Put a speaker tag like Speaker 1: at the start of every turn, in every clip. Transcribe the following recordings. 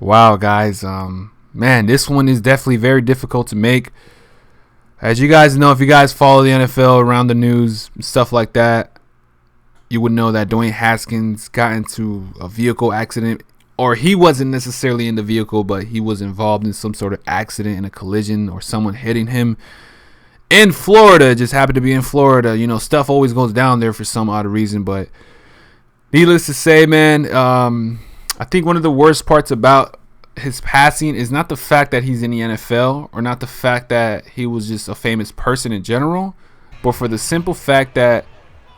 Speaker 1: Wow, guys. Man, this one is definitely very difficult to make. As you guys know, if you guys follow the NFL around the news, stuff like that, you would know that Dwayne Haskins got into a vehicle accident, or he wasn't necessarily in the vehicle, but he was involved in some sort of accident, in a collision, or someone hitting him in Florida. It just happened to be in Florida. You know, stuff always goes down there for some odd reason, but needless to say, man, I think one of the worst parts about his passing is not the fact that he's in the NFL, or not the fact that he was just a famous person in general, but for the simple fact that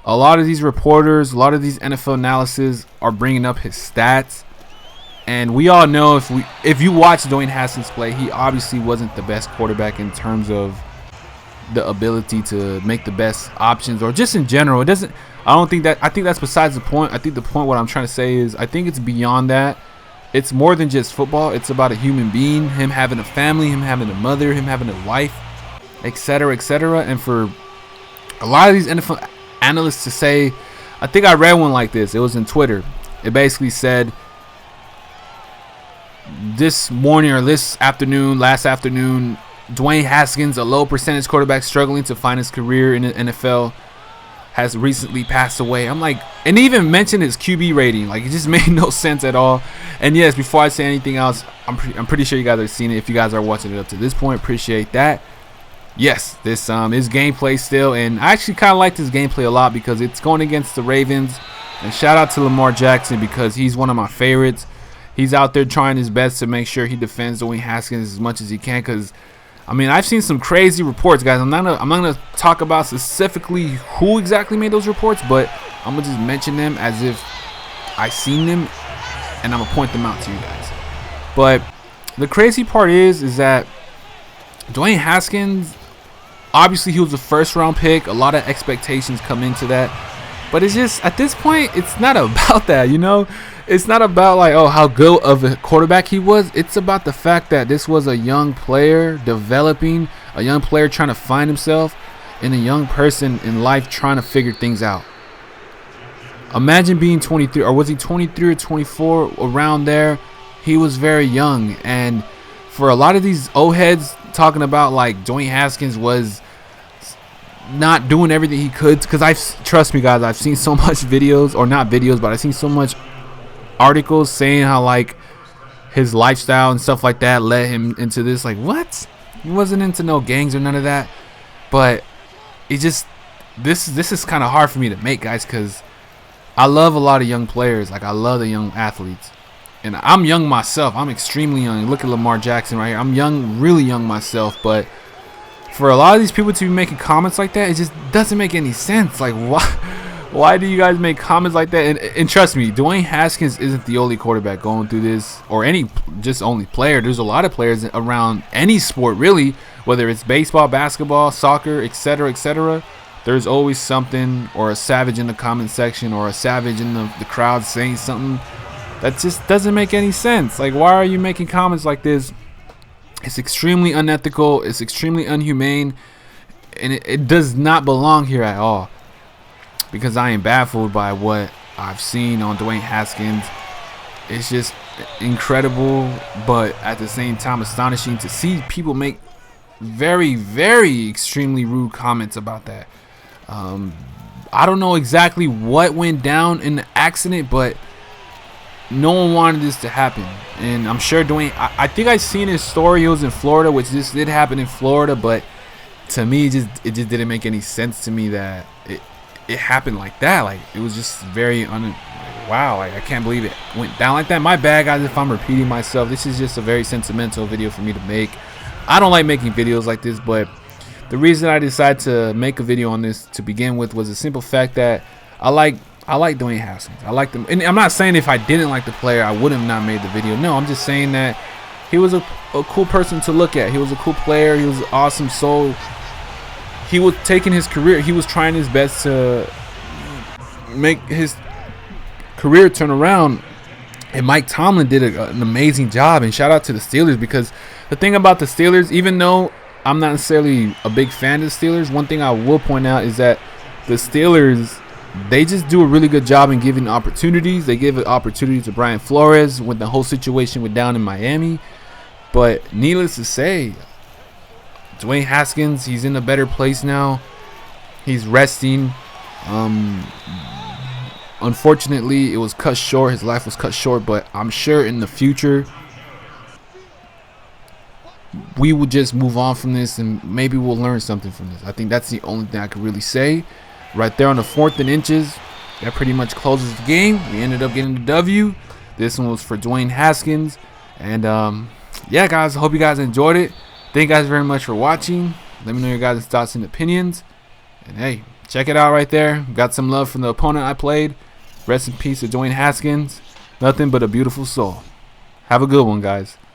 Speaker 1: a lot of these reporters, a lot of these NFL analysis are bringing up his stats. And we all know, if you watch Dwayne Haskins play, he obviously wasn't the best quarterback in terms of the ability to make the best options, or just in general. I think that's besides the point. I think the point, what I'm trying to say is, I think it's beyond that. It's more than just football. It's about a human being, him having a family, him having a mother, him having a wife, etc., etc. And for a lot of these NFL analysts to say, I think I read one like this. It was in Twitter. It basically said, this morning or last afternoon, Dwayne Haskins, a low percentage quarterback struggling to find his career in the NFL, has recently passed away. I'm like, and even mentioned his QB rating. Like, it just made no sense at all. And yes, before I say anything else, I'm pretty sure you guys have seen it. If you guys are watching it up to this point, appreciate that. Yes, this is gameplay still, and I actually kind of like this gameplay a lot because it's going against the Ravens. And shout out to Lamar Jackson, because he's one of my favorites. He's out there trying his best to make sure he defends Dwayne Haskins as much as he can, because I mean, I've seen some crazy reports, guys. I'm not gonna talk about specifically who exactly made those reports, but I'm gonna just mention them as if I seen them, and I'm gonna point them out to you guys. But the crazy part is that Dwayne Haskins, obviously he was a first-round pick. A lot of expectations come into that, but it's just, at this point, it's not about that, you know. It's not about like, oh, how good of a quarterback he was. It's about the fact that this was a young player developing, a young player trying to find himself, and a young person in life trying to figure things out. Imagine being 23, or was he 23 or 24, around there? He was very young. And for a lot of these old heads talking about like Dwayne Haskins was not doing everything he could, because trust me, guys, I've seen so much videos, or not videos, but I've seen so much articles saying how like his lifestyle and stuff like that led him into this. Like, what? He wasn't into no gangs or none of that. But it just, this is kind of hard for me to make, guys, because I love a lot of young players. Like, I love the young athletes, and I'm young myself. I'm extremely young. Look at Lamar Jackson right here. I'm young, really young myself. But for a lot of these people to be making comments like that, it just doesn't make any sense. Like, why do you guys make comments like that? And trust me, Dwayne Haskins isn't the only quarterback going through this, or just only player. There's a lot of players around any sport, really, whether it's baseball, basketball, soccer, etc., etc. There's always something, or a savage in the comment section, or a savage in the crowd saying something that just doesn't make any sense. Like, why are you making comments like this? It's extremely unethical. It's extremely unhumane, and it does not belong here at all. Because I am baffled by what I've seen on Dwayne Haskins. It's just incredible, but at the same time astonishing to see people make very, very extremely rude comments about that. I don't know exactly what went down in the accident, but no one wanted this to happen. And I'm sure Dwayne, I think I seen his story. He was in Florida, which this did happen in Florida, but to me, it just didn't make any sense to me that it happened like that. Like, it was just very wow, like, I can't believe it went down like that. My bad, guys, if I'm repeating myself. This is just a very sentimental video for me to make. I don't like making videos like this, but the reason I decided to make a video on this to begin with was the simple fact that I like Dwayne Haskins. I like them, and I'm not saying if I didn't like the player, I would have not made the video. No, I'm just saying that he was a cool person to look at. He was a cool player. He was an awesome soul. He was taking his career. He was trying his best to make his career turn around. And Mike Tomlin did an amazing job. And shout out to the Steelers, because the thing about the Steelers, even though I'm not necessarily a big fan of the Steelers, one thing I will point out is that the Steelers they just do a really good job in giving opportunities. They give an opportunity to Brian Flores when the whole situation went down in Miami. But needless to say, Dwayne Haskins, he's in a better place now. He's resting. Unfortunately, it was cut short. His life was cut short. But I'm sure in the future, we will just move on from this, and maybe we'll learn something from this. I think that's the only thing I could really say. Right there on the 4th and inches, that pretty much closes the game. We ended up getting the W. This one was for Dwayne Haskins. And yeah, guys, I hope you guys enjoyed it. Thank you guys very much for watching. Let me know your guys' thoughts and opinions. And hey, check it out right there. Got some love from the opponent I played. Rest in peace to Dwayne Haskins. Nothing but a beautiful soul. Have a good one, guys.